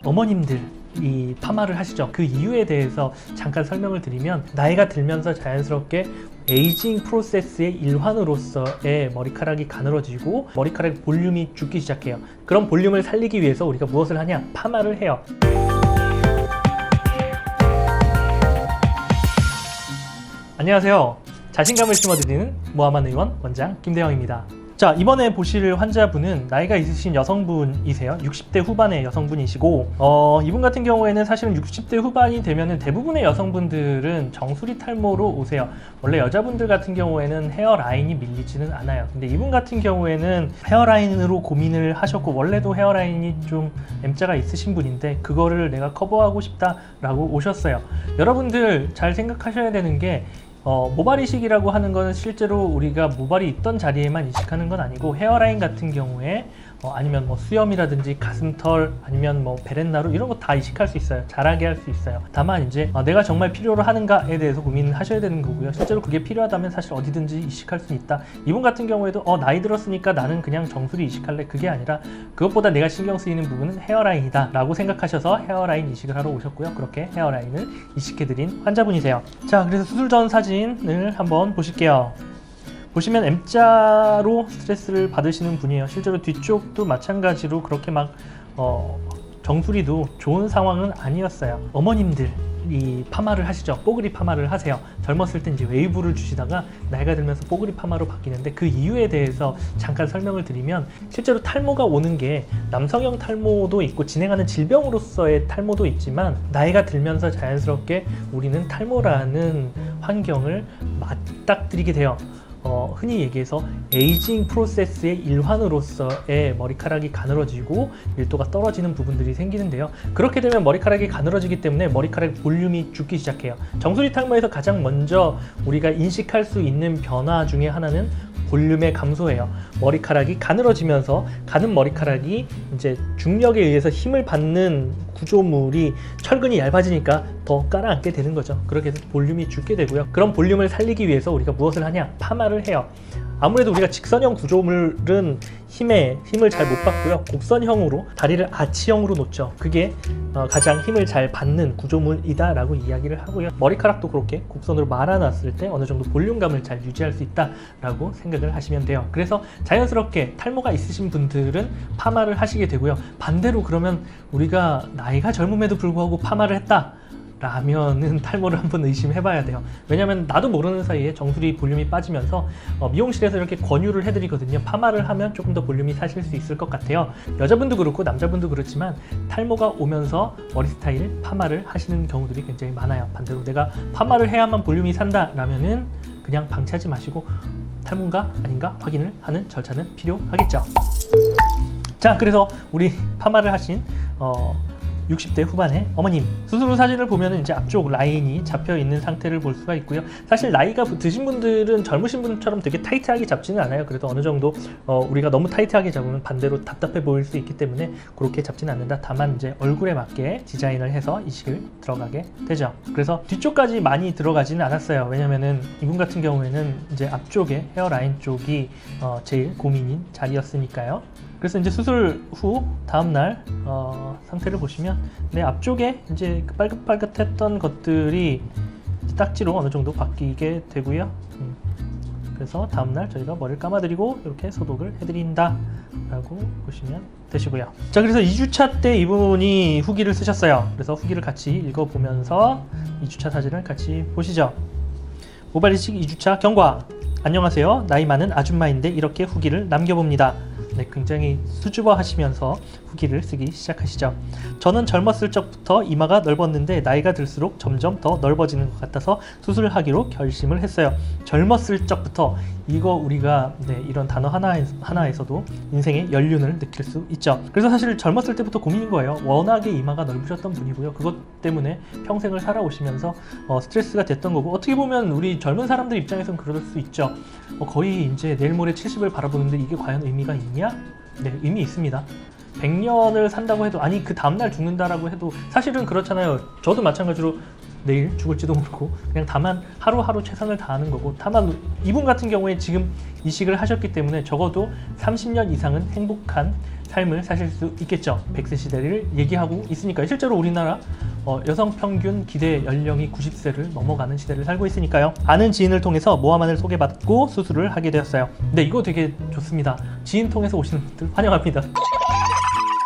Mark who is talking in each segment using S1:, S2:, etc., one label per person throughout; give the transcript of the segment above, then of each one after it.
S1: 어머님들이 파마를 하시죠. 그 이유에 대해서 잠깐 설명을 드리면, 나이가 들면서 자연스럽게 에이징 프로세스의 일환으로서의 머리카락이 가늘어지고 머리카락 볼륨이 죽기 시작해요. 그런 볼륨을 살리기 위해서 우리가 무엇을 하냐? 파마를 해요. 안녕하세요. 자신감을 심어드리는 모아만 의원 원장 김대영입니다. 자, 이번에 보실 환자분은 나이가 있으신 여성분이세요. 60대 후반의 여성분이시고, 이분 같은 경우에는 사실은 60대 후반이 되면은 대부분의 여성분들은 정수리 탈모로 오세요. 원래 여자분들 같은 경우에는 헤어라인이 밀리지는 않아요. 근데 이분 같은 경우에는 헤어라인으로 고민을 하셨고, 원래도 헤어라인이 좀 M자가 있으신 분인데 그거를 내가 커버하고 싶다라고 오셨어요. 여러분들 잘 생각하셔야 되는 게, 모발 이식이라고 하는 것은 실제로 우리가 모발이 있던 자리에만 이식하는 건 아니고, 헤어라인 같은 경우에 아니면 뭐 수염이라든지 가슴털 아니면 뭐 베렌나루 이런 거 다 이식할 수 있어요. 자라게 할 수 있어요. 다만 이제 내가 정말 필요로 하는가에 대해서 고민하셔야 되는 거고요. 실제로 그게 필요하다면 사실 어디든지 이식할 수 있다. 이분 같은 경우에도 나이 들었으니까 나는 그냥 정수리 이식할래, 그게 아니라 그것보다 내가 신경 쓰이는 부분은 헤어라인이다 라고 생각하셔서 헤어라인 이식을 하러 오셨고요. 그렇게 헤어라인을 이식해드린 환자분이세요. 자, 그래서 수술 전 사진을 한번 보실게요. 보시면 M자로 스트레스를 받으시는 분이에요. 실제로 뒤쪽도 마찬가지로 그렇게 막 정수리도 좋은 상황은 아니었어요. 어머님들이 파마를 하시죠. 뽀글이 파마를 하세요. 젊었을 때 이제 웨이브를 주시다가 나이가 들면서 뽀글이 파마로 바뀌는데, 그 이유에 대해서 잠깐 설명을 드리면, 실제로 탈모가 오는 게 남성형 탈모도 있고 진행하는 질병으로서의 탈모도 있지만, 나이가 들면서 자연스럽게 우리는 탈모라는 환경을 맞닥뜨리게 돼요. 흔히 얘기해서 에이징 프로세스의 일환으로서의 머리카락이 가늘어지고 밀도가 떨어지는 부분들이 생기는데요. 그렇게 되면 머리카락이 가늘어지기 때문에 머리카락 볼륨이 죽기 시작해요. 정수리 탈모에서 가장 먼저 우리가 인식할 수 있는 변화 중에 하나는 볼륨의 감소예요. 머리카락이 가늘어지면서 가는 머리카락이 이제 중력에 의해서 힘을 받는 구조물이 철근이 얇아지니까 더 깔아앉게 되는 거죠. 그렇게 해서 볼륨이 죽게 되고요. 그런 볼륨을 살리기 위해서 우리가 무엇을 하냐? 파마를 해요. 아무래도 우리가 직선형 구조물은 힘을 잘 못 받고요. 곡선형으로 다리를 아치형으로 놓죠. 그게 가장 힘을 잘 받는 구조물이다 라고 이야기를 하고요. 머리카락도 그렇게 곡선으로 말아놨을 때 어느 정도 볼륨감을 잘 유지할 수 있다 라고 생각을 하시면 돼요. 그래서 자연스럽게 탈모가 있으신 분들은 파마를 하시게 되고요. 반대로 그러면 우리가 나이가 젊음에도 불구하고 파마를 했다 라면은 탈모를 한번 의심해 봐야 돼요. 왜냐면 나도 모르는 사이에 정수리 볼륨이 빠지면서 미용실에서 이렇게 권유를 해드리거든요. 파마를 하면 조금 더 볼륨이 사실 수 있을 것 같아요. 여자분도 그렇고 남자분도 그렇지만 탈모가 오면서 머리 스타일 파마를 하시는 경우들이 굉장히 많아요. 반대로 내가 파마를 해야만 볼륨이 산다 라면은 그냥 방치하지 마시고 탈모인가 아닌가 확인을 하는 절차는 필요하겠죠. 자, 그래서 우리 파마를 하신 60대 후반의 어머님, 수술 후 사진을 보면 이제 앞쪽 라인이 잡혀 있는 상태를 볼 수가 있고요. 사실 나이가 드신 분들은 젊으신 분처럼 되게 타이트하게 잡지는 않아요. 그래도 어느 정도 우리가 너무 타이트하게 잡으면 반대로 답답해 보일 수 있기 때문에 그렇게 잡지는 않는다. 다만 이제 얼굴에 맞게 디자인을 해서 이식을 들어가게 되죠. 그래서 뒤쪽까지 많이 들어가지는 않았어요. 왜냐면은 이분 같은 경우에는 이제 앞쪽에 헤어라인 쪽이 제일 고민인 자리였으니까요. 그래서 이제 수술 후 다음날 상태를 보시면 내 앞쪽에 이제 빨긋빨긋했던 것들이 딱지로 어느 정도 바뀌게 되고요. 그래서 다음날 저희가 머리를 감아드리고 이렇게 소독을 해드린다 라고 보시면 되시고요. 자, 그래서 2주차 때 이분이 후기를 쓰셨어요. 그래서 후기를 같이 읽어보면서 2주차 사진을 같이 보시죠. 모발 이식 2주차 경과. 안녕하세요. 나이 많은 아줌마인데 이렇게 후기를 남겨봅니다. 네, 굉장히 수줍어 하시면서 후기를 쓰기 시작하시죠. 저는 젊었을 적부터 이마가 넓었는데 나이가 들수록 점점 더 넓어지는 것 같아서 수술을 하기로 결심을 했어요. 젊었을 적부터, 이거 우리가 이런 단어 하나에서도 인생의 연륜을 느낄 수 있죠. 그래서 사실 젊었을 때부터 고민인 거예요. 워낙에 이마가 넓으셨던 분이고요. 그것 때문에 평생을 살아오시면서 스트레스가 됐던 거고, 어떻게 보면 우리 젊은 사람들 입장에서는 그럴 수 있죠. 거의 이제 내일 모레 70을 바라보는데 이게 과연 의미가 있냐? 네, 의미 있습니다. 100년을 산다고 해도, 아니 그 다음날 죽는다라고 해도 사실은 그렇잖아요. 저도 마찬가지로 내일 죽을지도 모르고 그냥 다만 하루하루 최선을 다하는 거고, 다만 이분 같은 경우에 지금 이식을 하셨기 때문에 적어도 30년 이상은 행복한 삶을 사실 수 있겠죠. 100세 시대를 얘기하고 있으니까요. 실제로 우리나라 여성 평균 기대 연령이 90세를 넘어가는 시대를 살고 있으니까요. 아는 지인을 통해서 모아만을 소개받고 수술을 하게 되었어요. 근데 이거 되게 좋습니다. 지인 통해서 오시는 분들 환영합니다.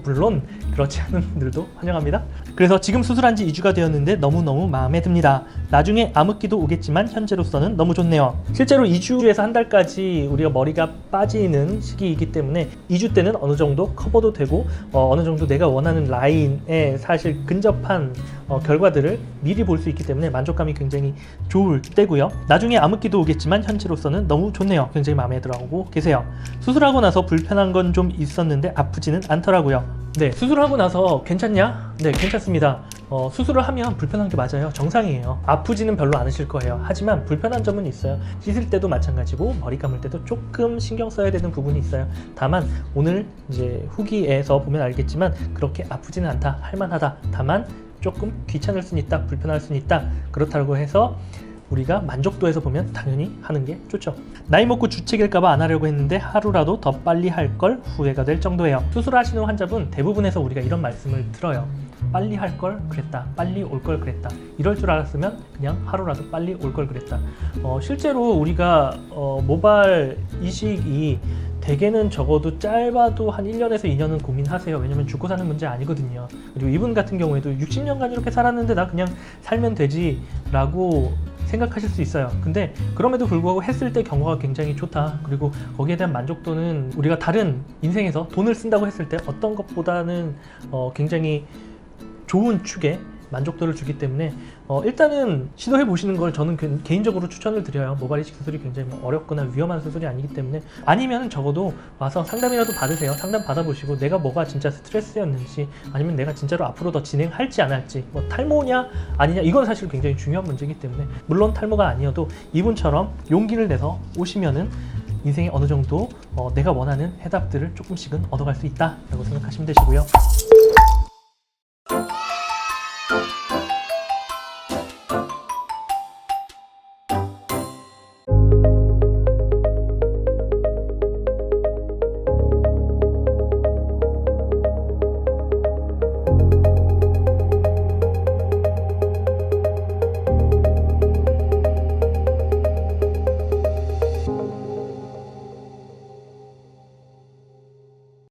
S1: 물론 그렇지 않은 분들도 환영합니다. 그래서 지금 수술한 지 2주가 되었는데 너무너무 마음에 듭니다. 나중에 암흑기도 오겠지만 현재로서는 너무 좋네요. 실제로 2주에서 한 달까지 우리가 머리가 빠지는 시기이기 때문에 2주 때는 어느 정도 커버도 되고 어느 정도 내가 원하는 라인에 사실 근접한 결과들을 미리 볼 수 있기 때문에 만족감이 굉장히 좋을 때고요. 나중에 암흑기도 오겠지만 현재로서는 너무 좋네요. 굉장히 마음에 들어하고 계세요. 수술하고 나서 불편한 건 좀 있었는데 아프지는 않더라고요. 네, 수술하고 나서 괜찮냐? 네, 괜찮습니다. 수술을 하면 불편한 게 맞아요. 정상이에요. 아프지는 별로 않으실 거예요. 하지만 불편한 점은 있어요. 씻을 때도 마찬가지고 머리 감을 때도 조금 신경 써야 되는 부분이 있어요. 다만 오늘 이제 후기에서 보면 알겠지만 그렇게 아프지는 않다, 할만하다. 다만 조금 귀찮을 수는 있다, 불편할 수는 있다. 그렇다고 해서 우리가 만족도에서 보면 당연히 하는 게 좋죠. 나이 먹고 주책일까봐 안 하려고 했는데 하루라도 더 빨리 할 걸 후회가 될 정도예요. 수술하시는 환자분 대부분에서 우리가 이런 말씀을 들어요. 빨리 할 걸 그랬다, 빨리 올 걸 그랬다. 이럴 줄 알았으면 그냥 하루라도 빨리 올 걸 그랬다. 실제로 우리가 모발 이식이 대개는 적어도 짧아도 한 1년에서 2년은 고민하세요. 왜냐면 죽고 사는 문제 아니거든요. 그리고 이분 같은 경우에도 60년간 이렇게 살았는데 나 그냥 살면 되지 라고 생각하실 수 있어요. 근데 그럼에도 불구하고 했을 때 경과가 굉장히 좋다. 그리고 거기에 대한 만족도는 우리가 다른 인생에서 돈을 쓴다고 했을 때 어떤 것보다는 굉장히 좋은 축에 만족도를 주기 때문에 일단은 시도해 보시는 걸 저는 개인적으로 추천을 드려요. 모발 이식 수술이 굉장히 어렵거나 위험한 수술이 아니기 때문에. 아니면 적어도 와서 상담이라도 받으세요. 상담 받아보시고 내가 뭐가 진짜 스트레스였는지, 아니면 내가 진짜로 앞으로 더 진행할지 안 할지, 뭐 탈모냐 아니냐, 이건 사실 굉장히 중요한 문제이기 때문에, 물론 탈모가 아니어도 이분처럼 용기를 내서 오시면은 인생에 어느 정도 내가 원하는 해답들을 조금씩은 얻어갈 수 있다라고 생각하시면 되시고요.